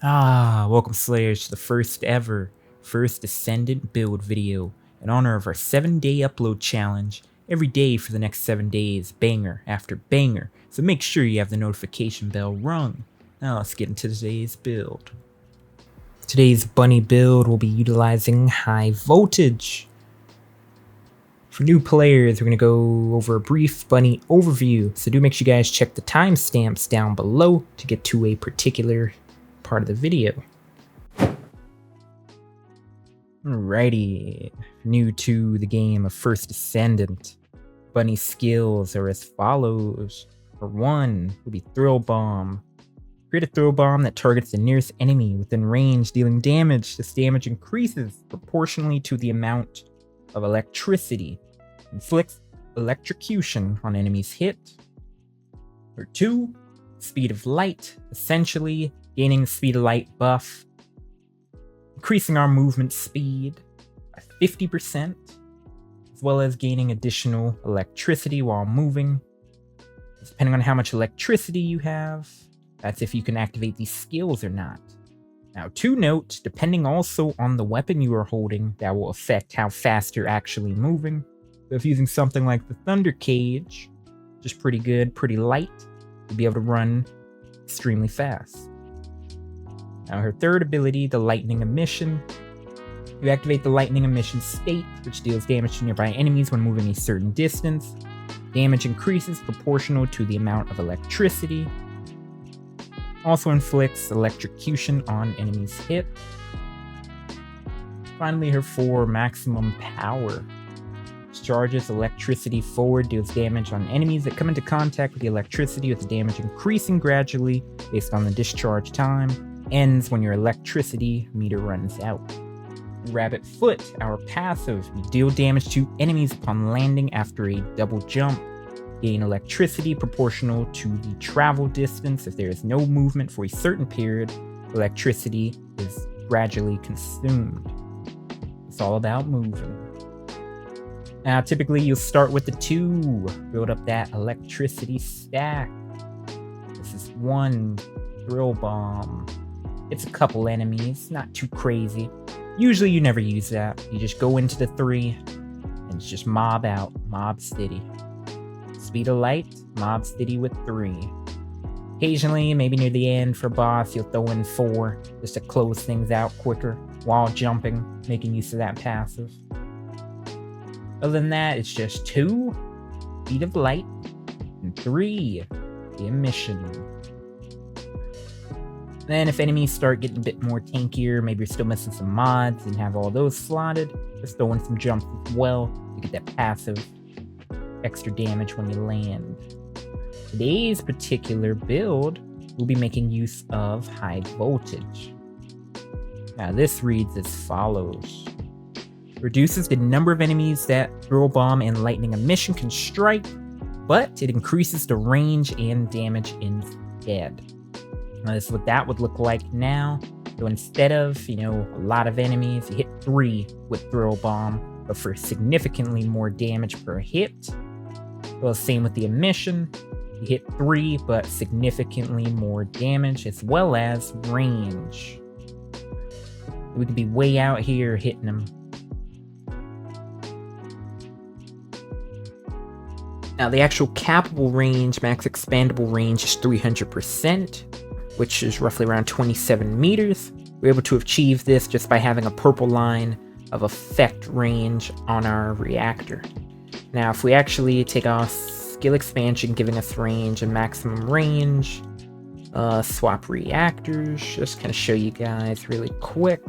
Welcome Slayers to the first Descendant build video in honor of our 7-day upload challenge. Every day for the next 7 days, banger after banger, so make sure you have the notification bell rung. Now let's get into today's build. Today's bunny build will be utilizing high voltage. For new players, we're going to go over a brief bunny overview, so do make sure you guys check the timestamps down below to get to a particular part of the video. Alrighty, new to the game of First Descendant. Bunny skills are as follows. For 1, will be Thrill Bomb. Create a throw bomb that targets the nearest enemy within range, dealing damage. This damage increases proportionally to the amount of electricity. Inflicts electrocution on enemies hit. For 2, Speed of Light. Essentially, gaining Speed of Light buff, increasing our movement speed by 50%, as well as gaining additional electricity while moving. Depending on how much electricity you have, that's if you can activate these skills or not. Now, to note, depending also on the weapon you are holding, that will affect how fast you're actually moving. So if using something like the Thunder Cage, which is pretty good, pretty light, you'll be able to run extremely fast. Now her third ability, the Lightning Emission. You activate the Lightning Emission state, which deals damage to nearby enemies when moving a certain distance. Damage increases proportional to the amount of electricity. Also inflicts electrocution on enemies hit. Finally, her 4, Maximum Power. Charges electricity forward, deals damage on enemies that come into contact with the electricity, with the damage increasing gradually based on the discharge time. Ends when your electricity meter runs out. Rabbit Foot, our passive. You deal damage to enemies upon landing after a double jump. Gain electricity proportional to the travel distance. If there is no movement for a certain period, electricity is gradually consumed. It's all about moving. Now, typically you'll start with the 2, build up that electricity stack. This is 1, Thrill Bomb. It's a couple enemies, not too crazy. Usually you never use that. You just go into the 3 and it's just mob out, mob steady. Speed of Light, mob steady with 3. Occasionally, maybe near the end for boss, you'll throw in 4 just to close things out quicker while jumping, making use of that passive. Other than that, it's just 2, Speed of Light, and 3, the Emission. Then if enemies start getting a bit more tankier, maybe you're still missing some mods and have all those slotted, just throw in some jumps as well to get that passive extra damage when you land. Today's particular build, we'll be making use of high voltage. Now this reads as follows. Reduces the number of enemies that Thrill Bomb and Lightning Emission can strike, but it increases the range and damage instead. Now, this is what that would look like now. So instead of, a lot of enemies, you hit 3 with Thrill Bomb, but for significantly more damage per hit. Well, same with the Emission. You hit 3, but significantly more damage, as well as range. We could be way out here hitting them. Now, the actual cappable range, max expandable range, is 300%. Which is roughly around 27 meters. We're able to achieve this just by having a purple line of effect range on our reactor. Now, if we actually take off skill expansion, giving us range and maximum range, swap reactors, just kind of show you guys really quick.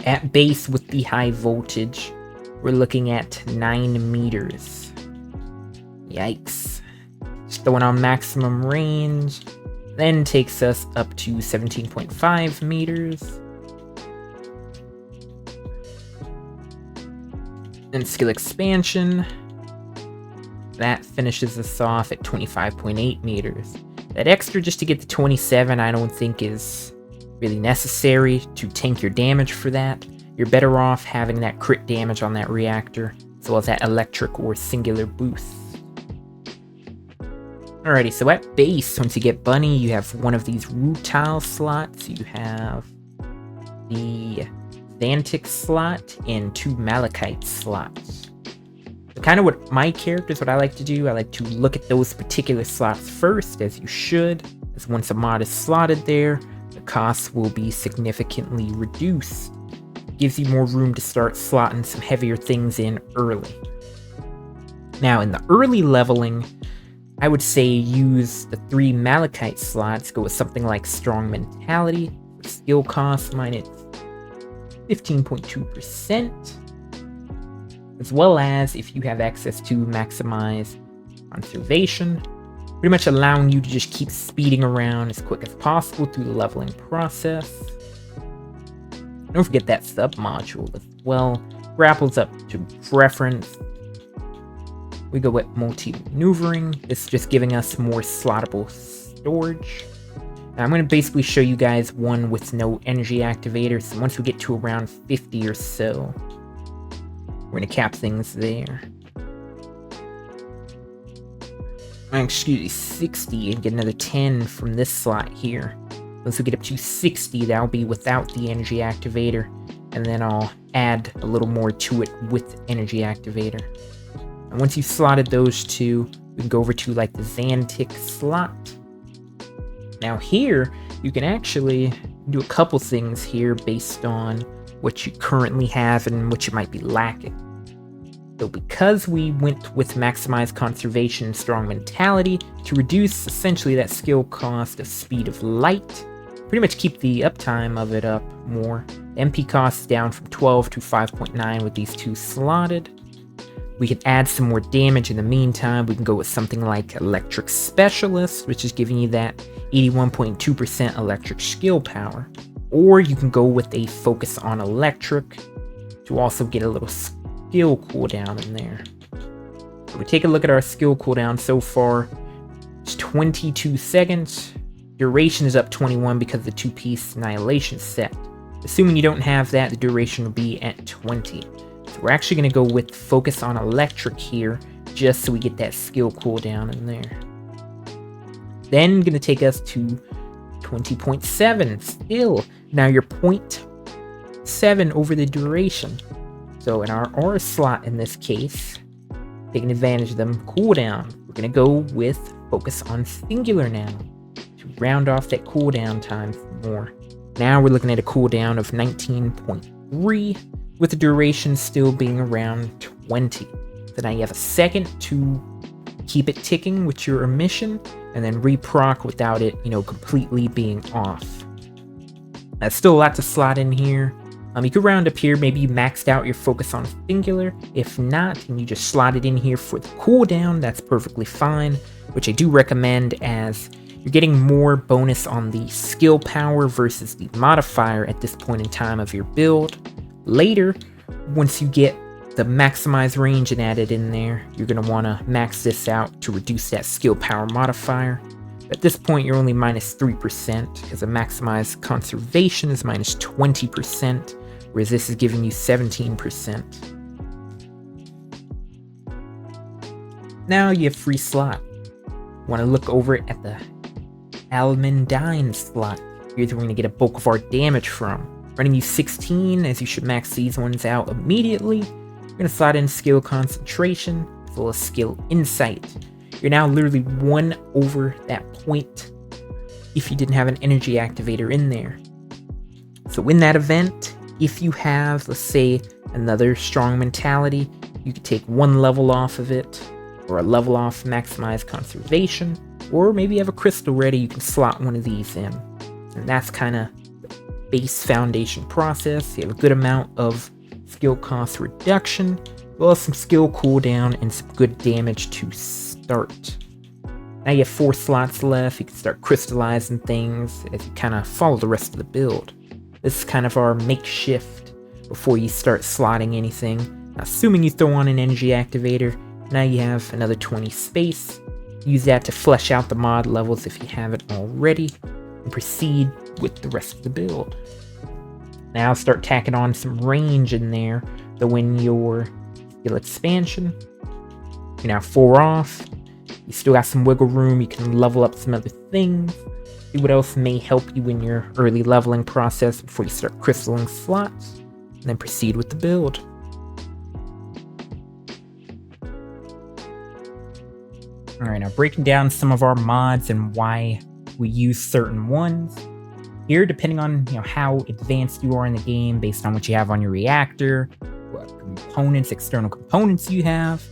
At base with the high voltage, we're looking at 9 meters. Yikes. Just throwing on maximum range. Then takes us up to 17.5 meters. And skill expansion. That finishes us off at 25.8 meters. That extra just to get to 27 I don't think is really necessary to tank your damage for that. You're better off having that crit damage on that reactor, as well as that electric or singular boost. Alrighty, so at base, once you get Bunny, you have one of these rutile slots. You have the Xantic slot and 2 Malachite slots. So kind of what my characters, what I like to do, I like to look at those particular slots first, as you should, as once a mod is slotted there, the cost will be significantly reduced. It gives you more room to start slotting some heavier things in early. Now, in the early leveling, I would say use the 3 Malachite slots, go with something like Strong Mentality, skill cost minus 15.2%, as well as if you have access to maximize conservation, pretty much allowing you to just keep speeding around as quick as possible through the leveling process. Don't forget that sub-module as well, grapples up to preference. We go with multi-maneuvering. This is just giving us more slottable storage. Now I'm going to basically show you guys one with no energy activator, so once we get to around 50 or so, we're going to cap things there. Excuse me, 60 and get another 10 from this slot here. Once we get up to 60, that'll be without the energy activator, and then I'll add a little more to it with energy activator. And once you've slotted those two, we can go over to like the Xantic slot. Now here, you can actually do a couple things here based on what you currently have and what you might be lacking. So because we went with Maximize Conservation and Strong Mentality to reduce essentially that skill cost of Speed of Light, pretty much keep the uptime of it up more. The MP cost is down from 12 to 5.9 with these two slotted. We can add some more damage in the meantime. We can go with something like Electric Specialist, which is giving you that 81.2% electric skill power. Or you can go with a Focus on Electric to also get a little skill cooldown in there. So we take a look at our skill cooldown so far. It's 22 seconds. Duration is up 21 because of the 2-piece Annihilation set. Assuming you don't have that, the duration will be at 20. So we're actually going to go with Focus on Electric here, just so we get that skill cooldown in there. Then going to take us to 20.7 still. Now you're 0.7 over the duration. So in our R slot in this case, taking advantage of them cooldown, we're going to go with Focus on Singular now to round off that cooldown time more. Now we're looking at a cooldown of 19.3 with the duration still being around 20. So now you have a second to keep it ticking with your emission and then reproc without it, completely being off. That's still a lot to slot in here. You could round up here, maybe you maxed out your Focus on Singular. If not, and you just slot it in here for the cooldown, that's perfectly fine, which I do recommend as you're getting more bonus on the skill power versus the modifier at this point in time of your build. Later, once you get the maximize range and add it in there, you're going to want to max this out to reduce that skill power modifier. At this point, you're only minus 3% because the maximize conservation is minus 20%, whereas this is giving you 17%. Now you have free slot. Want to look over at the Almandine slot. Here's where we're going to get a bulk of our damage from. Running you 16, as you should max these ones out immediately. You're going to slot in skill concentration, as well as skill insight. You're now literally 1 over that point if you didn't have an energy activator in there. So in that event, if you have, let's say, another Strong Mentality, you could take 1 level off of it, or a level off Maximize Conservation, or maybe you have a crystal ready, you can slot one of these in. And that's kind of base foundation process. You have a good amount of skill cost reduction, as well as some skill cooldown and some good damage to start. Now you have 4 slots left. You can start crystallizing things as you kind of follow the rest of the build. This is kind of our makeshift before you start slotting anything. Now, assuming you throw on an energy activator, now you have another 20 space. Use that to flesh out the mod levels if you haven't already, and proceed with the rest of the build. Now start tacking on some range in there, though in your skill expansion. You're now 4 off. You still got some wiggle room. You can level up some other things. See what else may help you in your early leveling process before you start crystalling slots, and then proceed with the build. Alright, now breaking down some of our mods and why we use certain ones. Here, depending on how advanced you are in the game, based on what you have on your reactor, what components, external components you have,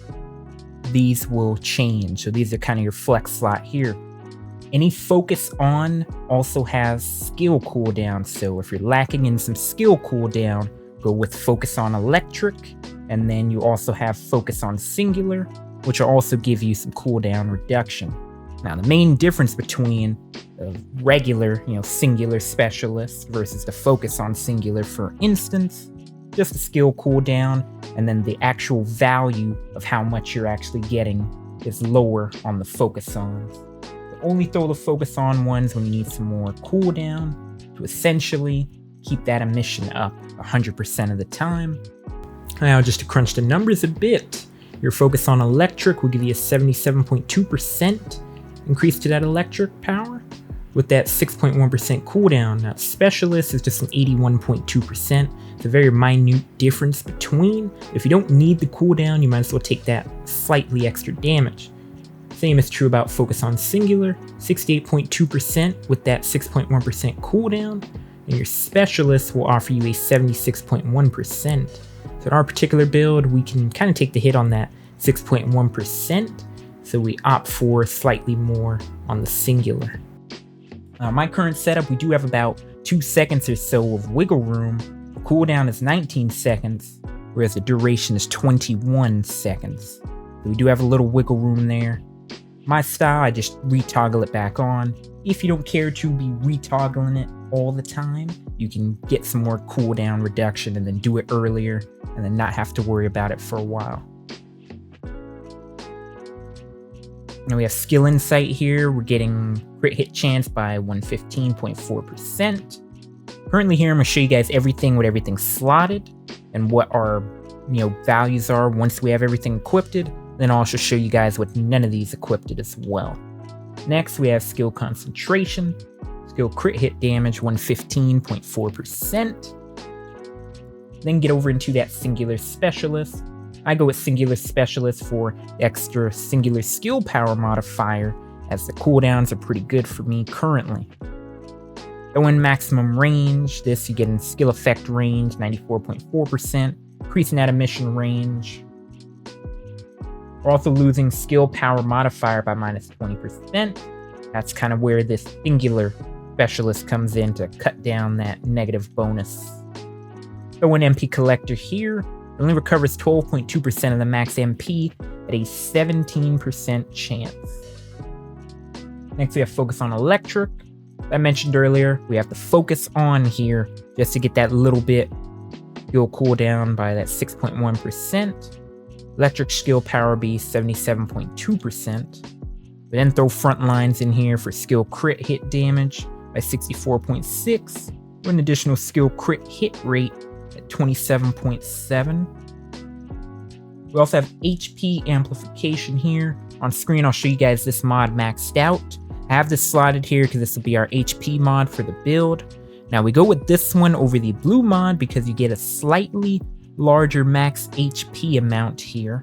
these will change. So these are kind of your flex slot here. Any focus on also has skill cooldown. So if you're lacking in some skill cooldown, go with focus on electric, and then you also have focus on singular, which will also give you some cooldown reduction. Now, the main difference between the regular, singular specialist versus the focus on singular, for instance, just the skill cooldown, and then the actual value of how much you're actually getting is lower on the focus on. So only throw the focus on ones when you need some more cooldown to essentially keep that emission up 100% of the time. Now, just to crunch the numbers a bit, your focus on electric will give you a 77.2% increase to that electric power with that 6.1% cooldown. Now, specialist is just an 81.2%. It's a very minute difference between. If you don't need the cooldown, you might as well take that slightly extra damage. Same is true about focus on singular, 68.2% with that 6.1% cooldown, and your specialist will offer you a 76.1%. So in our particular build, we can kind of take the hit on that 6.1%, so we opt for slightly more on the singular. My current setup, we do have about 2 seconds or so of wiggle room. The cooldown is 19 seconds, whereas the duration is 21 seconds. So we do have a little wiggle room there. My style, I just retoggle it back on. If you don't care to be retoggling it all the time, you can get some more cooldown reduction and then do it earlier and then not have to worry about it for a while. Now we have skill insight here. We're getting crit hit chance by 115.4%. Currently here, I'm gonna show you guys everything with everything slotted and what our values are once we have everything equipped. Then I'll also show you guys with none of these equipped as well. Next, we have skill concentration, skill crit hit damage 115.4%. Then get over into that singular specialist. I go with singular specialist for extra singular skill power modifier, as the cooldowns are pretty good for me currently. Go in maximum range. This you get in skill effect range 94.4%, increasing that emission range. We're also losing skill power modifier by minus 20%. That's kind of where this singular specialist comes in to cut down that negative bonus. Go in MP collector here. It only recovers 12.2% of the max MP at a 17% chance. Next, we have focus on electric. I mentioned earlier, we have the focus on here just to get that little bit skill cooldown by that 6.1%. Electric skill power be 77.2%. We then throw front lines in here for skill crit hit damage by 64.6, with an additional skill crit hit rate at 27.7. We also have HP amplification here. On screen, I'll show you guys this mod maxed out. I have this slotted here because this will be our HP mod for the build. Now we go with this one over the blue mod because you get a slightly larger max HP amount here.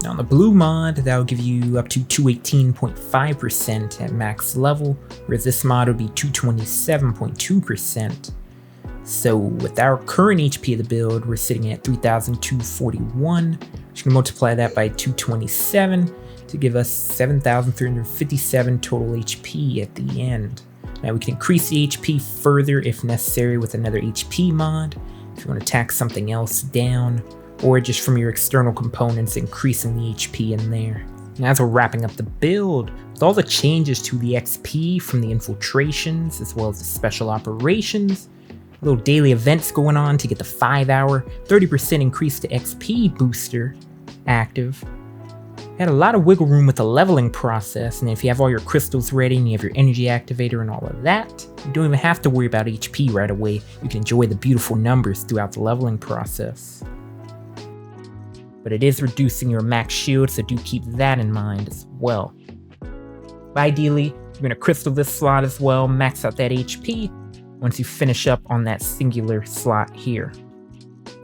Now on the blue mod, that will give you up to 218.5% at max level, whereas this mod will be 227.2%. So with our current HP of the build, we're sitting at 3,241. Just gonna multiply that by 227 to give us 7,357 total HP at the end. Now we can increase the HP further if necessary with another HP mod, if you want to tack something else down, or just from your external components increasing the HP in there. And as we're wrapping up the build, with all the changes to the XP from the infiltrations as well as the special operations, little daily events going on to get the 5-hour 30% increase to XP booster active. Had a lot of wiggle room with the leveling process, and if you have all your crystals ready and you have your energy activator and all of that, you don't even have to worry about HP right away. You can enjoy the beautiful numbers throughout the leveling process. but it is reducing your max shield, so do keep that in mind as well. But ideally, you're going to crystal this slot as well, max out that HP once you finish up on that singular slot here.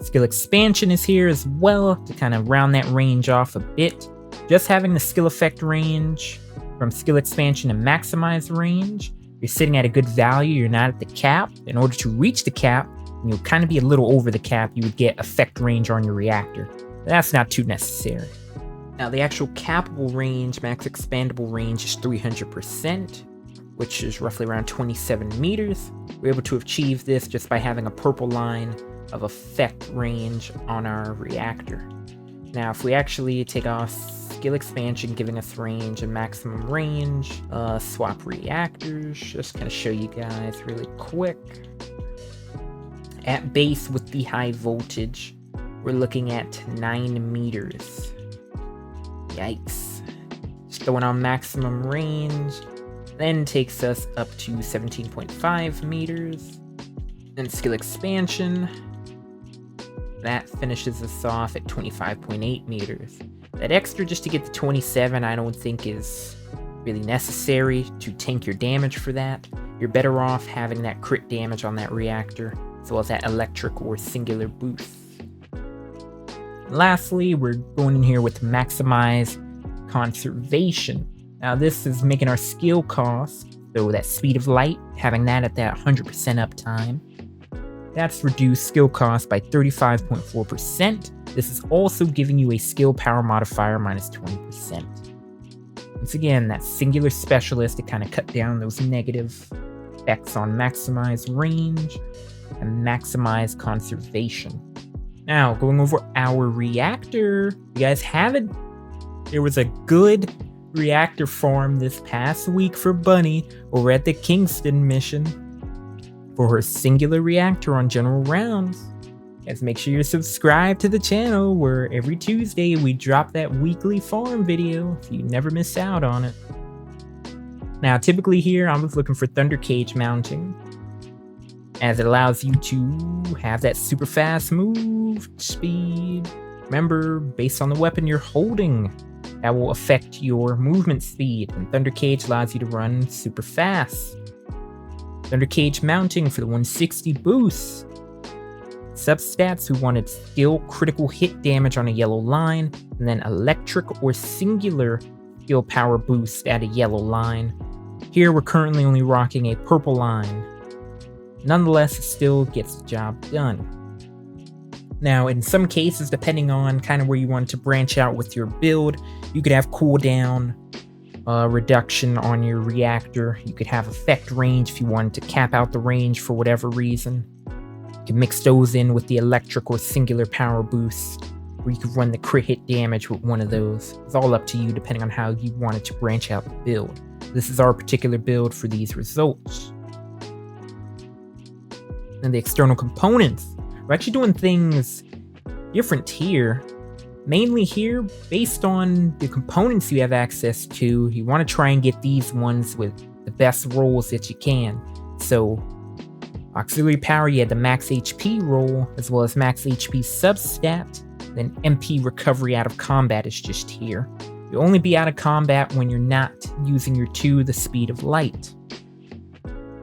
Skill expansion is here as well to kind of round that range off a bit. Just having the skill effect range from skill expansion to maximize range, you're sitting at a good value, you're not at the cap. In order to reach the cap, and you'll kind of be a little over the cap, you would get effect range on your reactor. That's not too necessary. Now the actual capable range, max expandable range is 300%, which is roughly around 27 meters. We're able to achieve this just by having a purple line of effect range on our reactor. Now if we actually take off skill expansion giving us range and maximum range, swap reactors, just kind of show you guys really quick. At base with the high voltage, we're looking at 9 meters. Yikes. Just throwing on maximum range, then takes us up to 17.5 meters. And skill expansion, that finishes us off at 25.8 meters. That extra just to get to 27 I don't think is really necessary to tank your damage for that. You're better off having that crit damage on that reactor, as well as that electric or singular boost. Lastly, we're going in here with maximize conservation. Now this is making our skill cost, so that speed of light, having that at that 100% uptime. That's reduced skill cost by 35.4%. This is also giving you a skill power modifier minus 20%. Once again, that singular specialist to kind of cut down those negative effects on maximize range and maximize conservation. Now, going over our reactor, you guys have it. There was a good reactor farm this past week for Bunny over at the Kingston mission for her singular reactor on general rounds. Guys, make sure you're subscribed to the channel where every Tuesday we drop that weekly farm video so you never miss out on it. Now, typically here I was looking for Thunder Cage mounting, as it allows you to have that super fast move speed. Remember, based on the weapon you're holding, that will affect your movement speed, and Thunder Cage allows you to run super fast. Thunder Cage mounting for the 160 boost. Substats, we wanted skill critical hit damage on a yellow line, and then electric or singular skill power boost at a yellow line. Here we're currently only rocking a purple line. Nonetheless, it still gets the job done. Now, in some cases, depending on kind of where you want to branch out with your build, you could have cooldown reduction on your reactor. You could have effect range if you wanted to cap out the range for whatever reason. You can mix those in with the electric or singular power boost, or you could run the crit hit damage with one of those. It's all up to you depending on how you wanted to branch out the build. This is our particular build for these results. And the external components, we're actually doing things different here. Mainly here, based on the components you have access to, you want to try and get these ones with the best rolls that you can. So, auxiliary power, you had the max HP roll, as well as max HP substat. Then MP recovery out of combat is just here. You'll only be out of combat when you're not using your 2, the speed of light.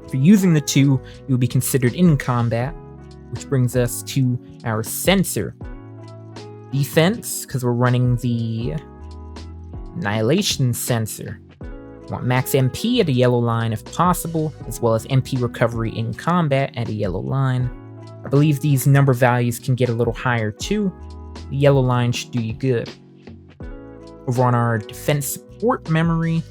If you're using the 2, you'll be considered in combat, which brings us to our sensor. Defense, because we're running the Annihilation sensor. Want max MP at a yellow line if possible, as well as MP recovery in combat at a yellow line. I believe these number values can get a little higher too. The yellow line should do you good. Over on our defense support memory,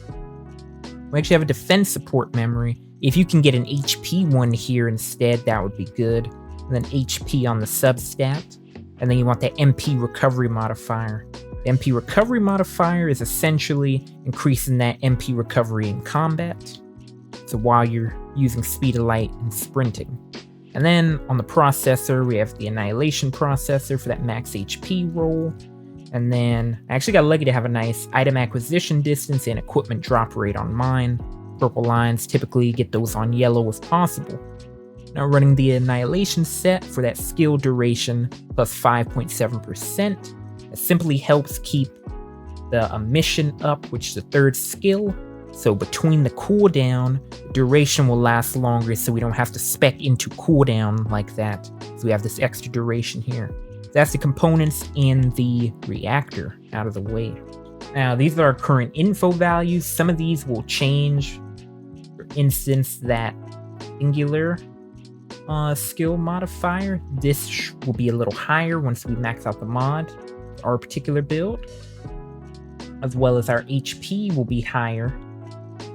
we actually have a defense support memory. If you can get an HP one here instead, that would be good. And then HP on the substat. And then you want that MP recovery modifier. The MP recovery modifier is essentially increasing that MP recovery in combat. So while you're using speed of light and sprinting. And then on the processor, we have the Annihilation processor for that max HP roll. And then I actually got lucky to have a nice item acquisition distance and equipment drop rate on mine. Purple lines, typically get those on yellow if possible. Now running the Annihilation set for that skill duration plus 5.7%. It simply helps keep the emission up, which is the third skill. So between the cooldown, duration will last longer, so we don't have to spec into cooldown like that. So we have this extra duration here. That's the components in the reactor out of the way. Now, these are our current info values. Some of these will change. For instance, that singular skill modifier, this will be a little higher once we max out the mod, our particular build, as well as our HP will be higher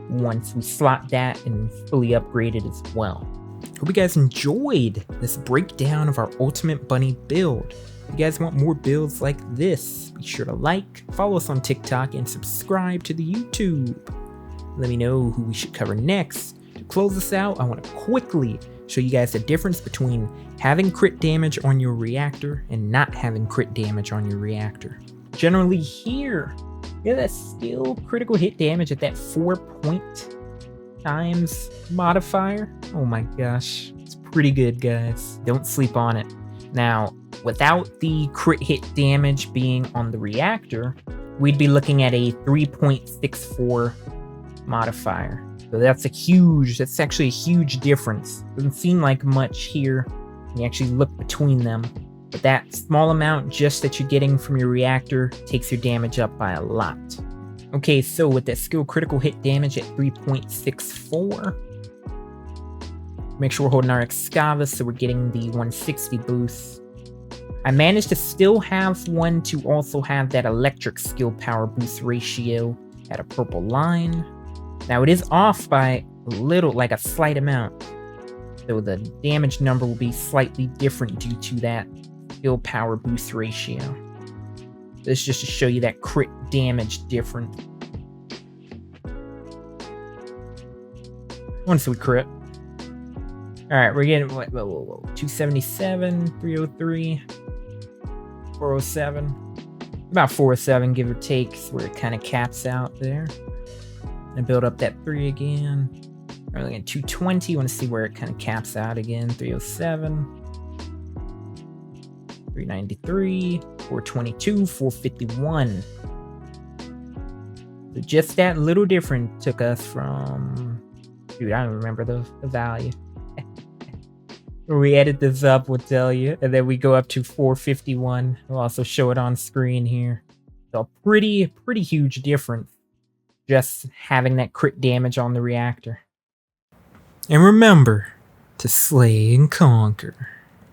once we slot that and fully upgrade it as well. Hope you guys enjoyed this breakdown of our Ultimate Bunny build. If you guys want more builds like this, be sure to like, follow us on TikTok, and subscribe to the YouTube. Let me know who we should cover next. To close this out, I want to quickly show you guys the difference between having crit damage on your reactor and not having crit damage on your reactor. Generally here, yeah, that's still critical hit damage at that 4 point times modifier. Oh my gosh, it's pretty good, guys. Don't sleep on it. Now, without the crit hit damage being on the reactor, we'd be looking at a 3.64 modifier. So that's actually a huge difference. Doesn't seem like much here when you actually look between them. But that small amount just that you're getting from your reactor takes your damage up by a lot. Okay, so with that skill critical hit damage at 3.64, make sure we're holding our Excava so we're getting the 160 boost. I managed to still have one to also have that electric skill power boost ratio at a purple line. Now it is off by a little, like a slight amount. So the damage number will be slightly different due to that skill power boost ratio. This is just to show you that crit damage difference. Once we crit. Alright, we're getting 277, 303, 407. About 407, give or take, is where it kind of caps out there. And build up that 3 again. We're looking at 220, want to see where it kind of caps out again. 307. 393, 422, 451. So just that little difference took us from... Dude, I don't remember the value. When we edit this up, we'll tell you. And then we go up to 451. We'll also show it on screen here. So pretty huge difference. Just having that crit damage on the reactor. And remember to slay and conquer.